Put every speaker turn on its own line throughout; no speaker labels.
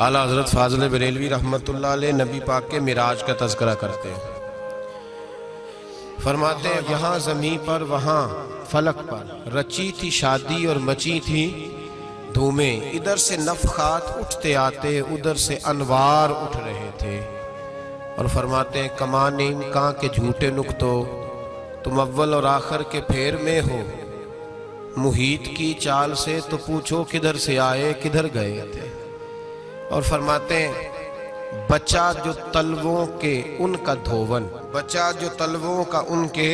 اعلیٰ حضرت فاضل بریلوی رحمۃ اللہ علیہ نبی پاک کے معراج کا تذکرہ کرتے ہیں۔ فرماتے ہیں یہاں زمین پر وہاں فلک پر رچی تھی شادی اور مچی تھی دھومیں، ادھر سے نفخات اٹھتے آتے ادھر سے انوار اٹھ رہے تھے۔ اور فرماتے ہیں کمان امکان کے جھوٹے نکتو، تم اول اور آخر کے پھیر میں ہو، محیط کی چال سے تو پوچھو کدھر سے آئے کدھر گئے تھے۔ اور فرماتے ہیں بچہ جو تلووں کے ان کا دھوون، بچہ جو تلووں کا ان کے،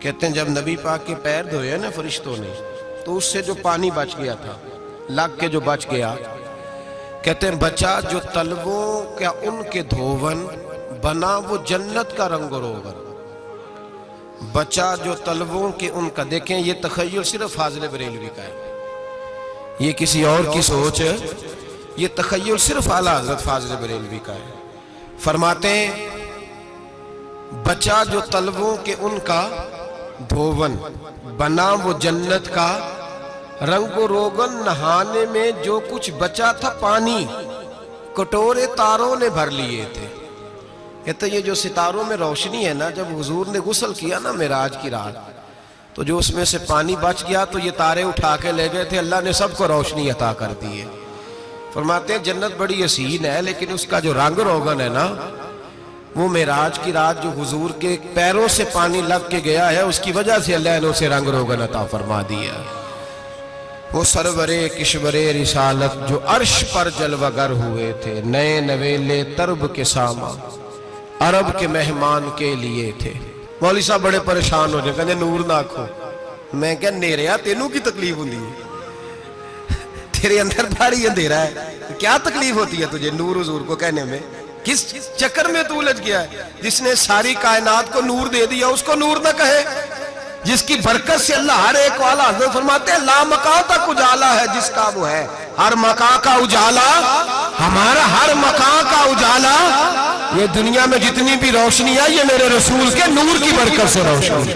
کہتے ہیں جب نبی پاک کے پیر دھوئے نا فرشتوں نے تو اس سے جو پانی بچ گیا تھا، لگ کے جو بچ گیا، کہتے ہیں بچہ جو تلووں کا ان کے دھوون بنا وہ جنت کا رنگ و روغن۔ بچہ جو تلووں کے ان کا، دیکھیں یہ تخیل صرف فاضل بریلوی کا ہے، یہ کسی اور کی سوچ ہے، یہ تخیل صرف اعلیٰ حضرت فاضل بریلوی کا ہے۔ فرماتے ہیں بچہ جو تلووں کے ان کا دھوون بنا وہ جنت کا رنگ و روغن، نہانے میں جو کچھ بچا تھا پانی کٹورے تاروں نے بھر لیے تھے۔ کہتے یہ جو ستاروں میں روشنی ہے نا، جب حضور نے غسل کیا نا معراج کی رات تو جو اس میں سے پانی بچ گیا تو یہ تارے اٹھا کے لے گئے تھے، اللہ نے سب کو روشنی عطا کر دی ہے۔ فرماتے ہیں جنت بڑی حسین ہے لیکن اس کا جو رنگ روغن ہے نا، وہ معراج کی رات جو حضور کے پیروں سے پانی لگ کے گیا ہے اس کی وجہ سے اللہ نے اسے رنگ روغن عطا فرما دیا۔ وہ سرور کشور رسالت جو عرش پر جلوہ گر ہوئے تھے، نئے نویلے ترب کے ساما عرب کے مہمان کے لیے تھے۔ مولوی صاحب بڑے پریشان ہو جائے، کہنے نور نہ آکھو۔ میں کہا نیریا تینوں کی تکلیف ہوندی ہے، تیرے اندر بھاری اندھیرا ہے، کیا تکلیف ہوتی ہے تجھے نور حضور کو کہنے میں؟ کس چکر میں تو الجھ گیا ہے؟ جس نے ساری کائنات کو نور دے دیا اس کو نور نہ کہے، جس کی برکت سے اللہ ہر ایک والا، حضرت فرماتے ہیں لا مکان تک اجالا ہے جس کا وہ ہے، ہر مکان کا اجالا ہمارا، ہر مکان کا اجالا، یہ دنیا میں جتنی بھی روشنی ہے یہ میرے رسول کے نور کی برکت سے روشنی۔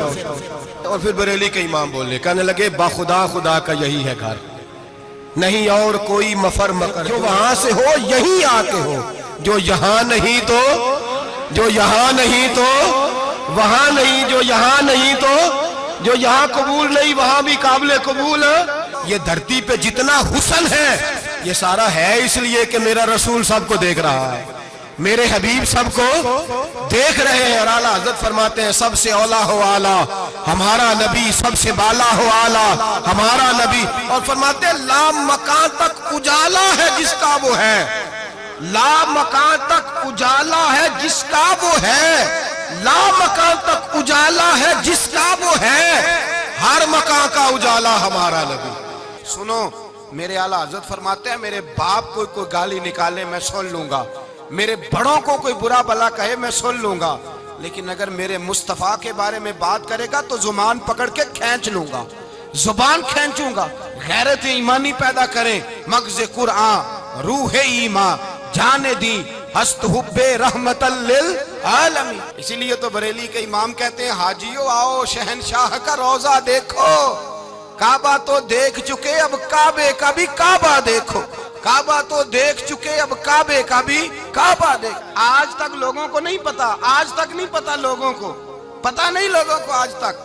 اور پھر بریلی کے امام بولے، کہنے لگے با خدا خدا کا یہی ہے گھر، نہیں اور کوئی مفر مکر، جو وہاں سے ہو یہیں آتے ہو، جو یہاں نہیں تو، جو یہاں نہیں تو وہاں نہیں، جو یہاں نہیں تو جو یہاں قبول نہیں وہاں بھی قابل قبول ہے۔ یہ دھرتی پہ جتنا حسن ہے یہ سارا ہے اس لیے کہ میرا رسول سب کو دیکھ رہا ہے، میرے حبیب سب کو دیکھ رہے ہیں۔ اور اعلیٰ حضرت فرماتے ہیں سب سے اولا ہو اعلیٰ ہمارا نبی، سب سے بالا ہو اعلیٰ ہمارا نبی۔ اور فرماتے ہیں لا مکان تک اجالا ہے جس کا وہ ہے، لا مکان تک اجالا ہے جس کا وہ ہے، لا مکان تک اجالا ہے جس کا وہ ہے، ہر مکان کا اجالا ہمارا نبی۔ سنو میرے اعلیٰ حضرت فرماتے ہیں میرے باپ کو کوئی گالی نکالے میں سن لوں گا، میرے بڑوں کو کوئی برا بلا کہے میں سن لوں گا، لیکن اگر میرے مصطفیٰ کے بارے میں بات کرے گا تو زبان پکڑ کے کھینچ لوں گا، زبان کھینچوں گا۔ غیرت ایمانی پیدا کریں، مغز قرآن روح ایمان جانے دی ہست حب رحمت للعالمین۔ اسی لیے تو بریلی کے امام کہتے ہیں حاجیو آؤ شہنشاہ کا روضہ دیکھو، کعبہ تو دیکھ چکے اب کعبے کا بھی کعبہ دیکھو، کعبہ تو دیکھ چکے اب کعبے کا بھی کعبہ دیکھ۔ آج تک لوگوں کو نہیں پتا، آج تک نہیں پتا لوگوں کو، پتا نہیں لوگوں کو آج تک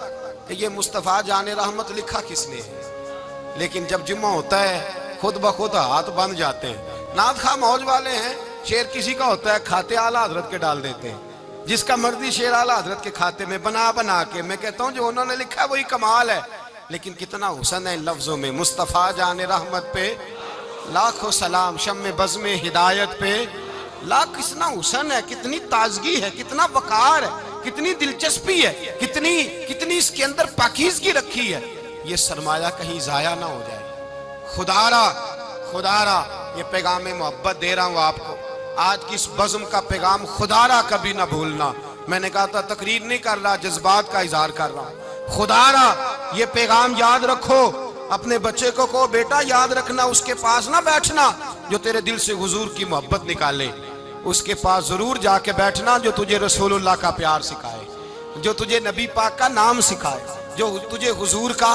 کہ یہ مصطفیٰ جان رحمت لکھا کس نے ہے۔ لیکن جب جمعہ ہوتا ہے خود بخود ہاتھ بند جاتے ہیں۔ نعت خواہ موج والے ہیں، شعر کسی کا ہوتا ہے کھاتے اعلیٰ حضرت کے ڈال دیتے ہیں، جس کا مرضی شعر اعلیٰ حضرت کے کھاتے میں بنا بنا کے۔ میں کہتا ہوں جو انہوں نے لکھا ہے وہی کمال ہے، لیکن کتنا حسن ہے ان لفظوں میں۔ مصطفیٰ جان رحمت پہ لاکھوں سلام، شم بزم ہدایت پہ لاکھ، کتنا حسن ہے، کتنی تازگی ہے، کتنا وقار ہے، کتنی دلچسپی ہے، کتنی اس کے اندر پاکیزگی رکھی ہے۔ یہ سرمایہ کہیں ضائع نہ ہو جائے۔ خدا را یہ پیغام محبت دے رہا ہوں آپ کو، آج کی اس بزم کا پیغام خدا را کبھی نہ بھولنا۔ میں نے کہا تھا تقریر نہیں کر رہا، جذبات کا اظہار کر رہا ہوں۔ خدا را یہ پیغام یاد رکھو، اپنے بچے کو کہو بیٹا یاد رکھنا، اس کے پاس نہ بیٹھنا جو تیرے دل سے حضور کی محبت نکالے، اس کے پاس ضرور جا کے بیٹھنا جو تجھے رسول اللہ کا پیار سکھائے، جو تجھے نبی پاک کا نام سکھائے، جو تجھے حضور کا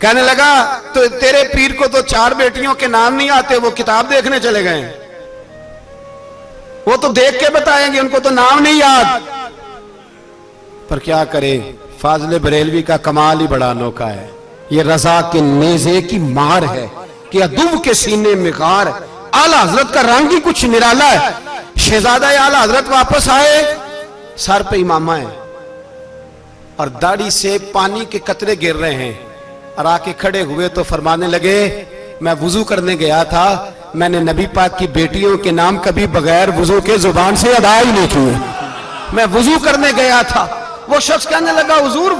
کہنے لگا تو تیرے پیر کو تو 4 بیٹیوں کے نام نہیں آتے، وہ کتاب دیکھنے چلے گئے ہیں، وہ تو دیکھ کے بتائیں گے، ان کو تو نام نہیں یاد۔ پر کیا کرے، فاضل بریلوی کا کمال ہی بڑا انوکھا ہے، یہ رضا کے نیزے کی مار ہے کہ عدو کے سینے میں غار ہے۔ اعلیٰ حضرت کا رنگ ہی کچھ نرالا ہے۔ شہزادہ اعلیٰ حضرت واپس آئے، سر پہ امامہ ہے اور داڑھی سے پانی کے قطرے گر رہے ہیں، اور آ کے کھڑے ہوئے تو فرمانے لگے میں وضو کرنے گیا تھا، میں نے نبی پاک کی بیٹیوں کے نام کبھی بغیر وضو کے زبان سے ادا ہی نہیں کیے، میں وضو کرنے گیا تھا۔ وہ شخص کہنے لگا حضور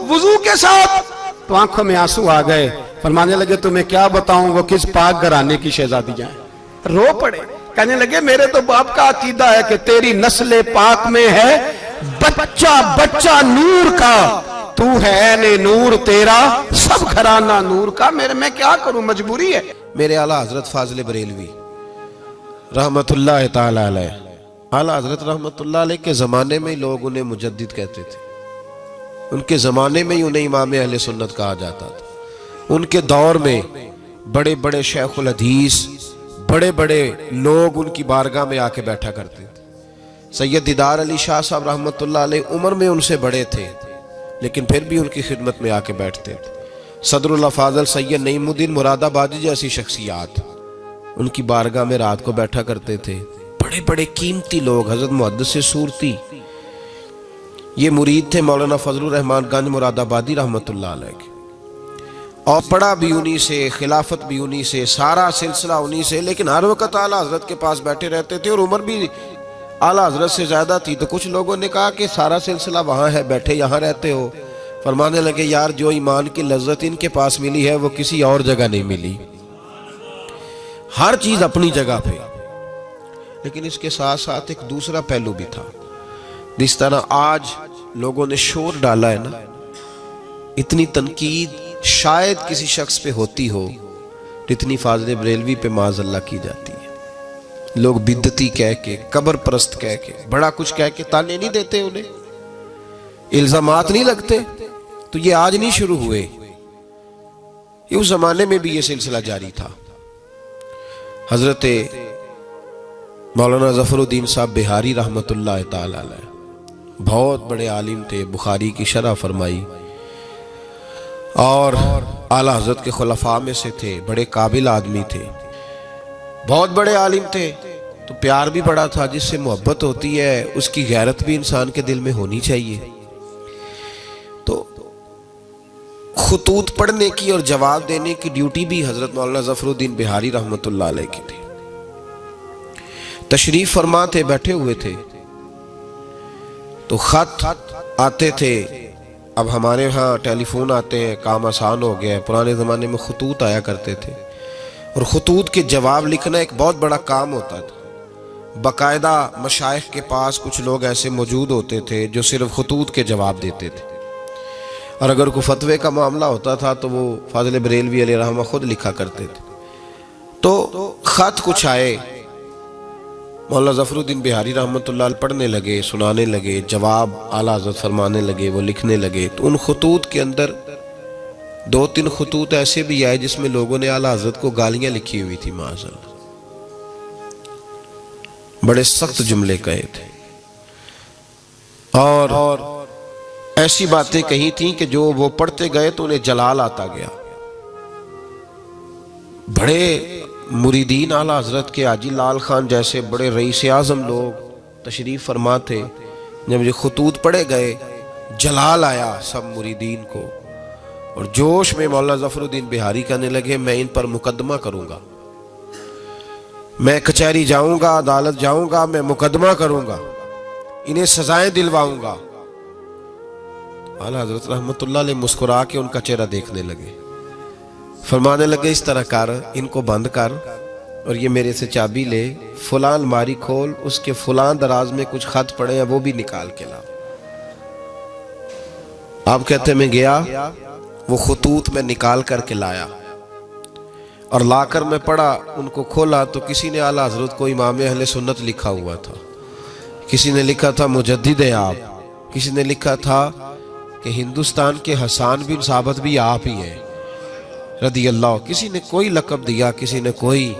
وضو کے ساتھ؟ تو آنکھوں میں آنسو آ گئے، فرمانے لگے تمہیں کیا بتاؤں وہ کس پاک گھرانے کی شہزادیاں ہیں۔ رو پڑے، کہنے لگے میرے تو باپ کا عقیدہ ہے کہ تیری نسل پاک میں ہے بچہ نور کا، تو ہے عین نور تیرا سب گھرانہ نور کا، میں کیا کروں، مجبوری ہے۔
میرے اعلیٰ حضرت فاضل بریلوی رحمت اللہ تعالی علیہ، اعلیٰ حضرت رحمت اللہ علیہ کے زمانے میں لوگ انہیں مجدد کہتے تھے، ان کے زمانے میں ہی انہیں امام اہل سنت کہا جاتا تھا۔ ان کے دور میں بڑے بڑے شیخ الحدیث، بڑے بڑے لوگ ان کی بارگاہ میں آ کے بیٹھا کرتے تھے۔ سید دیدار علی شاہ صاحب رحمت اللہ علیہ عمر میں ان سے بڑے تھے، لیکن پھر بھی ان کی خدمت میں آ کے بیٹھتے تھے۔ صدر اللہ فاضل سید نعیم الدین مراد آبادی جیسی شخصیات ان کی بارگاہ میں رات کو بیٹھا کرتے تھے۔ بڑے بڑے قیمتی لوگ، حضرت محدث سورتی، یہ مرید تھے مولانا فضل الرحمان گنج مراد آبادی رحمت اللہ علیہ کے، اور پڑھا بھی انہی سے، خلافت بھی انہی سے، سارا سلسلہ انہی سے، لیکن ہر وقت اعلیٰ حضرت کے پاس بیٹھے رہتے تھے، اور عمر بھی اعلیٰ حضرت سے زیادہ تھی۔ تو کچھ لوگوں نے کہا کہ سارا سلسلہ وہاں ہے، بیٹھے یہاں رہتے ہو۔ فرمانے لگے یار جو ایمان کی لذت ان کے پاس ملی ہے وہ کسی اور جگہ نہیں ملی، ہر چیز اپنی جگہ پہ۔ لیکن اس کے ساتھ ساتھ ایک دوسرا پہلو بھی تھا، جس طرح آج لوگوں نے شور ڈالا ہے نا، اتنی تنقید شاید کسی شخص پہ ہوتی ہو جتنی فاضل بریلوی پہ معاذ اللہ کی جاتی ہے۔ لوگ بدعتی کہہ کے، قبر پرست کہہ کے، بڑا کچھ کہہ کے تانے نہیں دیتے، انہیں الزامات نہیں لگتے۔ تو یہ آج نہیں شروع ہوئے، یہ اس زمانے میں بھی یہ سلسلہ جاری تھا۔ حضرت مولانا ظفر الدین صاحب بہاری رحمت اللہ تعالی علیہ بہت بڑے عالم تھے، بخاری کی شرح فرمائی، اور اعلیٰ حضرت کے خلفاء میں سے تھے، بڑے قابل آدمی تھے، بہت بڑے عالم تھے۔ تو پیار بھی بڑا تھا، جس سے محبت ہوتی ہے اس کی غیرت بھی انسان کے دل میں ہونی چاہیے۔ تو خطوط پڑھنے کی اور جواب دینے کی ڈیوٹی بھی حضرت مولانا ظفر الدین بہاری رحمت اللہ علیہ کی تھی۔ تشریف فرما تھے، بیٹھے ہوئے تھے، تو خط آتے تھے۔ اب ہمارے ہاں ٹیلی فون آتے ہیں، کام آسان ہو گیا ہے، پرانے زمانے میں خطوط آیا کرتے تھے، اور خطوط کے جواب لکھنا ایک بہت بڑا کام ہوتا تھا۔ باقاعدہ مشائخ کے پاس کچھ لوگ ایسے موجود ہوتے تھے جو صرف خطوط کے جواب دیتے تھے، اور اگر کوئی فتوے کا معاملہ ہوتا تھا تو وہ فاضل بریلوی علیہ رحمہ خود لکھا کرتے تھے۔ تو خط کچھ آئے، مولانا ظفر الدین بہاری رحمت اللہ علیہ پڑھنے لگے، سنانے لگے، جواب اعلیٰ حضرت فرمانے لگے، وہ لکھنے لگے۔ تو ان خطوط کے اندر 2-3 خطوط ایسے بھی آئے جس میں لوگوں نے اعلیٰ حضرت کو گالیاں لکھی ہوئی تھی، معاذ اللہ، بڑے سخت جملے کہے تھے، اور ایسی باتیں کہی تھیں کہ جو وہ پڑھتے گئے تو انہیں جلال آتا گیا۔ بڑے مریدین اعلیٰ حضرت کے، حاجی لال خان جیسے بڑے رئیس اعظم لوگ تشریف فرما تھے، جب یہ خطوط پڑھے گئے جلال آیا سب مریدین کو، اور جوش میں مولانا ظفر الدین بہاری کہنے لگے میں ان پر مقدمہ کروں گا، میں کچہری جاؤں گا، عدالت جاؤں گا، میں مقدمہ کروں گا، انہیں سزائیں دلواؤں گا۔ اعلیٰ حضرت رحمت اللہ علیہ مسکرا کے ان کا چہرہ دیکھنے لگے، فرمانے لگے اس طرح کر، ان کو بند کر، اور یہ میرے سے چابی لے، فلاں الماری کھول، اس کے فلاں دراز میں کچھ خط پڑے ہیں وہ بھی نکال کے لا۔ آپ کہتے میں گیا، وہ خطوط میں نکال کر کے لایا، اور لا کر میں پڑھا، ان کو کھولا تو کسی نے اعلیٰ حضرت کو امام اہل سنت لکھا ہوا تھا، کسی نے لکھا تھا مجدد ہے آپ، کسی نے لکھا تھا کہ ہندوستان کے حسان بن ثابت بھی آپ ہی ہیں، رضی اللہ، کسی نے کوئی لقب دیا، کسی نے کوئی۔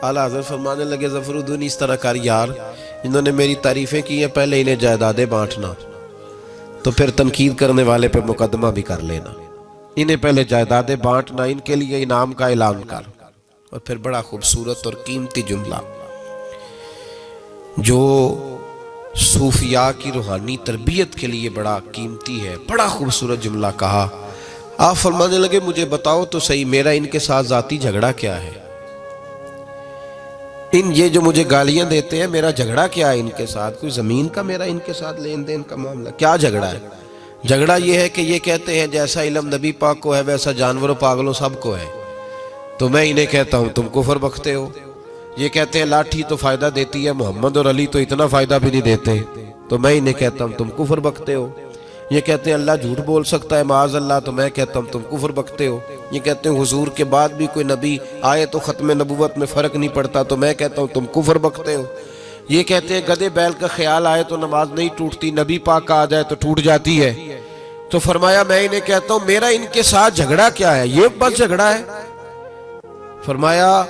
اعلیٰ حضرت فرمانے لگے ظفر الدین اس طرح کر یار، انہوں نے میری تعریفیں کی ہیں، پہلے انہیں جائیدادیں بانٹنا، تو پھر تنقید کرنے والے پہ مقدمہ بھی کر لینا، انہیں پہلے جائیدادیں بانٹنا، ان کے لیے انعام کا اعلان کر۔ اور پھر بڑا خوبصورت اور قیمتی جملہ جو صوفیاء کی روحانی تربیت کے لیے بڑا قیمتی ہے، بڑا خوبصورت جملہ کہا۔ آپ فرمانے لگے مجھے بتاؤ تو صحیح، میرا ان کے ساتھ ذاتی جھگڑا کیا ہے؟ یہ جو مجھے گالیاں دیتے ہیں، میرا جھگڑا کیا ہے ان کے ساتھ؟ کوئی زمین کا میرا ان کے ساتھ لین دین کا معاملہ؟ کیا جھگڑا ہے؟ جھگڑا یہ ہے کہ یہ کہتے ہیں جیسا علم نبی پاک کو ہے ویسا جانوروں پاگلوں سب کو ہے، تو میں انہیں کہتا ہوں تم کفر بکتے ہو۔ یہ کہتے ہیں لاٹھی تو فائدہ دیتی ہے، محمد اور علی تو اتنا فائدہ بھی نہیں دیتے، تو میں انہیں کہتا ہوں تم کفر بکتے ہو۔ یہ کہتے ہیں اللہ جھوٹ بول سکتا ہے معاذ اللہ، تو میں کہتا ہوں تم کفر بکتے ہو۔ یہ کہتے ہیں حضور کے بعد بھی کوئی نبی آئے تو ختم نبوت میں فرق نہیں پڑتا، تو میں کہتا ہوں تم کفر بکتے ہو۔ یہ کہتے ہیں گدھے بیل کا خیال آئے تو نماز نہیں ٹوٹتی، نبی پاک کا آ جائے تو ٹوٹ جاتی ہے۔ تو فرمایا میں انہیں کہتا ہوں میرا ان کے ساتھ جھگڑا کیا ہے؟ یہ بس جھگڑا ہے۔ فرمایا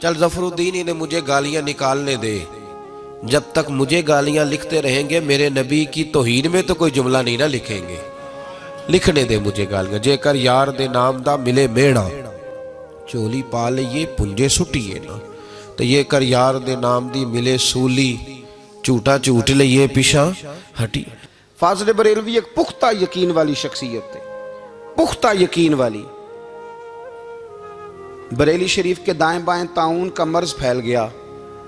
چل ظفر الدین انہیں مجھے گالیاں نکالنے دے، جب تک مجھے گالیاں لکھتے رہیں گے میرے نبی کی توہین میں تو کوئی جملہ نہیں نہ لکھیں گے، لکھنے دے مجھے گالیاں۔ جے کر یار دے نام دا ملے میڑا، چولی پا لئیے پنجے سٹیے نا، تو یہ کر یار دے نام دی ملے سولی، چوٹا چوٹ لئیے پیشاں ہٹی۔
فاضل بریلوی ایک پختہ یقین والی شخصیت تھے، پختہ یقین والی۔ بریلی شریف کے دائیں بائیں طاعون کا مرض پھیل گیا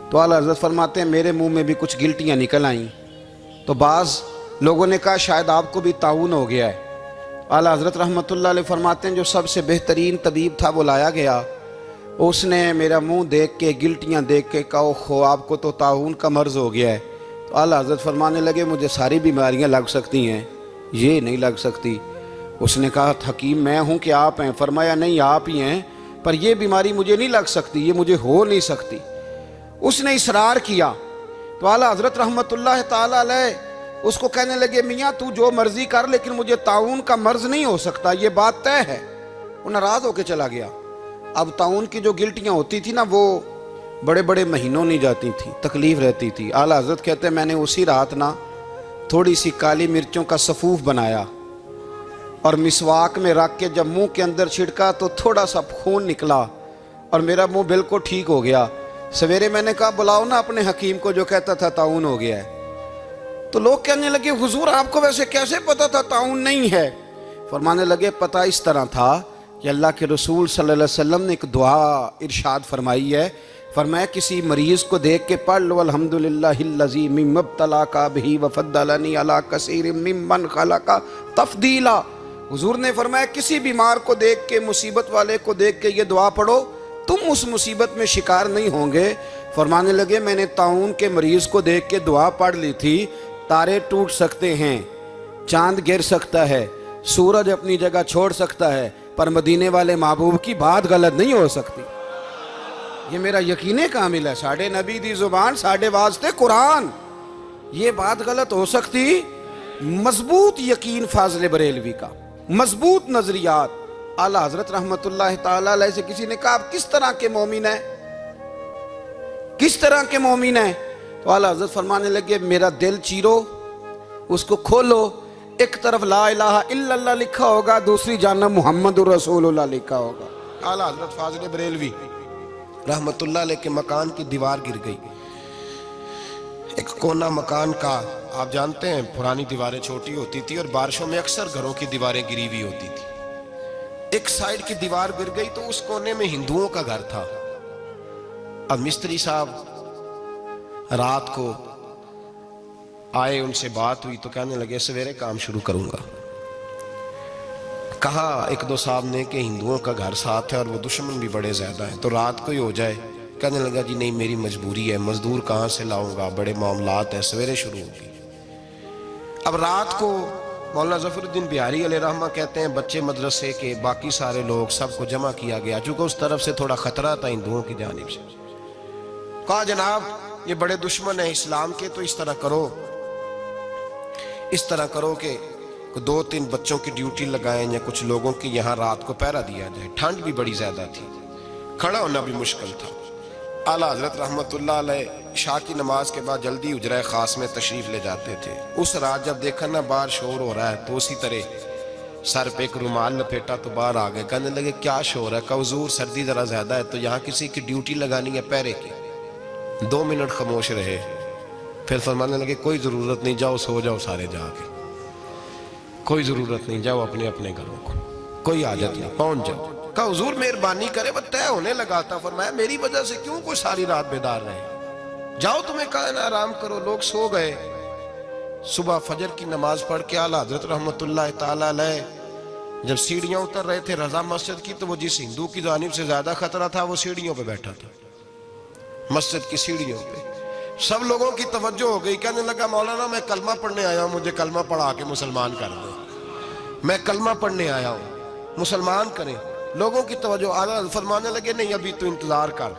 تو اعلیٰ حضرت فرماتے ہیں میرے منہ میں بھی کچھ گلٹیاں نکل آئیں، تو بعض لوگوں نے کہا شاید آپ کو بھی طاعون ہو گیا ہے۔ اعلیٰ حضرت رحمۃ اللہ علیہ فرماتے ہیں جو سب سے بہترین طبیب تھا وہ لایا گیا، اس نے میرا منہ دیکھ کے گلٹیاں دیکھ کے کہا خو آپ کو تو طاعون کا مرض ہو گیا ہے۔ تو اعلیٰ حضرت فرمانے لگے مجھے ساری بیماریاں لگ سکتی ہیں، یہ نہیں لگ سکتی۔ اس نے کہا حکیم میں ہوں کہ آپ ہیں؟ فرمایا نہیں آپ ہی ہیں، پر یہ بیماری مجھے نہیں لگ سکتی، یہ مجھے ہو نہیں سکتی۔ اس نے اصرار کیا تو اعلیٰ حضرت رحمۃ اللہ تعالی علیہ اس کو کہنے لگے میاں تو جو مرضی کر لیکن مجھے طاعون کا مرض نہیں ہو سکتا، یہ بات طے ہے۔ وہ ناراض ہو کے چلا گیا۔ اب طاعون کی جو گلٹیاں ہوتی تھی نا وہ بڑے بڑے مہینوں نہیں جاتی تھی، تکلیف رہتی تھی۔ اعلیٰ حضرت کہتے ہیں میں نے اسی رات نا تھوڑی سی کالی مرچوں کا سفوف بنایا اور مسواک میں رکھ کے جب منہ کے اندر چھڑکا تو تھوڑا سا خون نکلا اور میرا منہ بالکل ٹھیک ہو گیا۔ سویرے میں نے کہا بلاؤ نا اپنے حکیم کو جو کہتا تھا طاعون ہو گیا ہے۔ تو لوگ کہنے لگے حضور آپ کو ویسے کیسے پتا تھا طاعون نہیں ہے؟ فرمانے لگے پتہ اس طرح تھا کہ اللہ کے رسول صلی اللہ علیہ وسلم نے ایک دعا ارشاد فرمائی ہے، فرمایا کسی مریض کو دیکھ کے پڑھ لو الحمدللہ الذی مما ابتلاک بہ وفضلنی علی کثیر ممن خلق تفضیلا۔ حضور نے فرمایا کسی بیمار کو دیکھ کے، مصیبت والے کو دیکھ کے یہ دعا پڑھو، تم اس مصیبت میں شکار نہیں ہوں گے۔ فرمانے لگے میں نے طاعون کے مریض کو دیکھ کے دعا پڑھ لی تھی، تارے ٹوٹ سکتے ہیں، چاند گر سکتا ہے، سورج اپنی جگہ چھوڑ سکتا ہے، پر مدینے والے محبوب کی بات غلط نہیں ہو سکتی۔ یہ میرا یقین کامل ہے، ساڑھے نبی دی زبان ساڑھے واسطے قرآن، یہ بات غلط ہو سکتی؟ مضبوط یقین فاضل بریلوی کا، مضبوط نظریات۔ اعلیٰ حضرت رحمت اللہ تعالی علیہ سے کسی نے کہا آپ کس طرح کے مومن ہیں، کس طرح کے مومن ہیں؟ تو اعلیٰ حضرت فرمانے لگے میرا دل چیرو، اس کو کھولو، ایک طرف لا الہ الا اللہ لکھا ہوگا، دوسری جانب محمد الرسول اللہ لکھا ہوگا۔
اعلیٰ حضرت فاضل بریلوی رحمت اللہ علیہ کے مکان کی دیوار گر گئی، ایک کونا مکان کا، آپ جانتے ہیں پرانی دیواریں چھوٹی ہوتی تھی اور بارشوں میں اکثر گھروں کی دیواریں گری ہوئی ہوتی تھی۔ ایک سائیڈ کی دیوار گر گئی تو اس کونے میں ہندوؤں کا گھر تھا۔ اب مستری صاحب رات کو آئے، ان سے بات ہوئی تو کہنے لگے سویرے کام شروع کروں گا۔ کہا ایک دو صاحب نے کہ ہندوؤں کا گھر ساتھ ہے اور وہ دشمن بھی بڑے زیادہ ہیں، تو رات کو ہی ہو جائے۔ کہنے لگا جی نہیں میری مجبوری ہے، مزدور کہاں سے لاؤں گا، بڑے معاملات ہیں، سویرے شروع ہوگی۔ اب رات کو مولانا ظفر الدین بہاری علیہ رحمہ کہتے ہیں بچے مدرسے کے باقی سارے لوگ سب کو جمع کیا گیا، چونکہ اس طرف سے تھوڑا خطرہ تھا ہندوؤں کی جانب سے۔ کہا جناب یہ بڑے دشمن ہیں اسلام کے، تو اس طرح کرو کہ دو تین بچوں کی ڈیوٹی لگائیں یا کچھ لوگوں کی یہاں رات کو پہرا دیا جائے. ٹھنڈ بھی بڑی زیادہ تھی, کھڑا ہونا بھی مشکل تھا. اعلیٰ حضرت رحمت اللہ علیہ عشاء کی نماز کے بعد جلدی حجرہ خاص میں تشریف لے جاتے تھے. اس رات جب دیکھا نا باہر شور ہو رہا ہے تو اسی طرح سر پہ ایک رومال لپیٹا تو باہر آ گئے. کہنے لگے کیا شور ہے؟ کہا حضور سردی ذرا زیادہ ہے تو یہاں کسی کی ڈیوٹی لگانی ہے پہرے کی. 2 منٹ خاموش رہے, پھر فرمانے لگے کوئی ضرورت نہیں, جاؤ سو جاؤ سارے جا کے, کوئی ضرورت نہیں, جاؤ اپنے اپنے گھروں کو, کوئی حاجت نہیں, پہنچ جاؤ. کہا حضور مہربانی کرے, وہ طے ہونے لگا تھا. فرمایا میری وجہ سے کیوں کوئی ساری رات بیدار رہے؟ جاؤ تمہیں کہا نا آرام کرو. لوگ سو گئے. صبح فجر کی نماز پڑھ کے اعلیٰ حضرت رحمت اللہ تعالیٰ علیہ جب سیڑھیاں اتر رہے تھے رضا مسجد کی, تو وہ جس ہندو کی جانب سے زیادہ خطرہ تھا وہ سیڑھیوں پہ بیٹھا تھا, مسجد کی سیڑھیوں پہ. سب لوگوں کی توجہ ہو گئی. کہنے لگا مولانا میں کلمہ پڑھنے آیا ہوں, مجھے کلمہ پڑھا کے مسلمان کر دیں. میں کلمہ پڑھنے آیا ہوں, مسلمان کریں. لوگوں کی توجہ. اعلیٰ فرمانے لگے نہیں ابھی تو انتظار کر,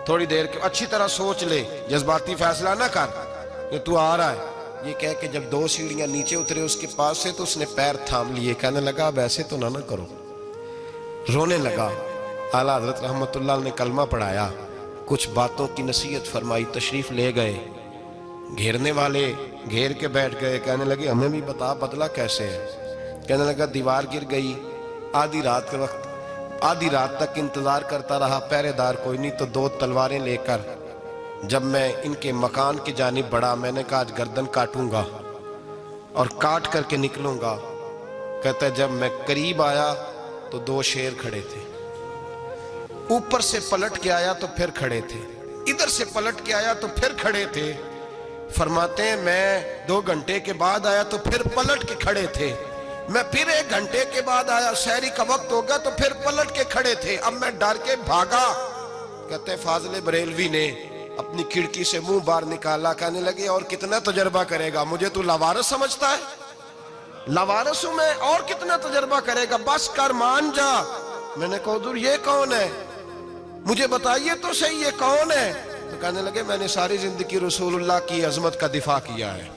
تھوڑی دیر کے, اچھی طرح سوچ لے, جذباتی فیصلہ نہ کر کہ تو آ رہا ہے. یہ کہہ کے جب 2 سیڑھیاں نیچے اترے اس کے پاس سے تو اس نے پیر تھام لیے. کہنے لگا اب ایسے تو نہ کرو, رونے لگا. اعلیٰ حضرت رحمت اللہ نے کلمہ پڑھایا, کچھ باتوں کی نصیحت فرمائی, تشریف لے گئے. گھیرنے والے گھیر کے بیٹھ گئے. کہنے لگے ہمیں بھی بتا بدلہ کیسے ہے؟ کہنے لگا دیوار گر گئی. آدھی رات کے وقت, آدھی رات تک انتظار کرتا رہا, پہرے دار کوئی نہیں, تو 2 تلواریں لے کر جب میں ان کے مکان کی جانب بڑھا, میں نے کہا آج گردن کاٹوں گا اور کاٹ کر کے نکلوں گا. کہتا ہے جب میں قریب آیا تو 2 شیر کھڑے تھے. اوپر سے پلٹ کے آیا تو پھر کھڑے تھے, ادھر سے پلٹ کے آیا تو پھر کھڑے تھے. فرماتے ہیں میں 2 گھنٹے کے بعد آیا تو پھر پلٹ کے کھڑے تھے. میں پھر 1 گھنٹے کے بعد آیا, سحری کا وقت ہو گیا تو پھر پلٹ کے کھڑے تھے. اب میں ڈر کے بھاگا. کہتے ہیں فاضل بریلوی نے اپنی کھڑکی سے منہ باہر نکالا. کہنے لگے اور کتنا تجربہ کرے گا؟ مجھے تو لاوارث سمجھتا ہے؟ لاوارث ہوں میں, اور کتنا تجربہ کرے گا؟ بس کر, مان جا. میں نے کہا حضور یہ کون ہے؟ مجھے بتائیے تو صحیح یہ کون ہے؟ تو کہنے لگے میں نے ساری زندگی رسول اللہ کی عظمت کا دفاع کیا ہے,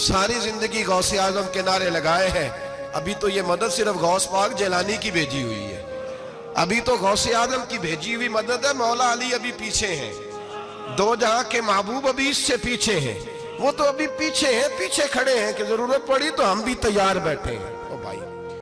ساری زندگی غوث اعظم کے نعرے لگائے ہیں. ابھی تو یہ مدد صرف غوث پاک جیلانی کی بھیجی ہوئی ہے, ابھی تو غوث اعظم کی بھیجی ہوئی مدد ہے. مولا علی ابھی پیچھے ہیں, 2 جہاں کے محبوب ابھی اس سے پیچھے ہیں. وہ تو ابھی پیچھے ہیں, پیچھے کھڑے ہیں کہ ضرورت پڑی تو ہم بھی تیار بیٹھے ہیں.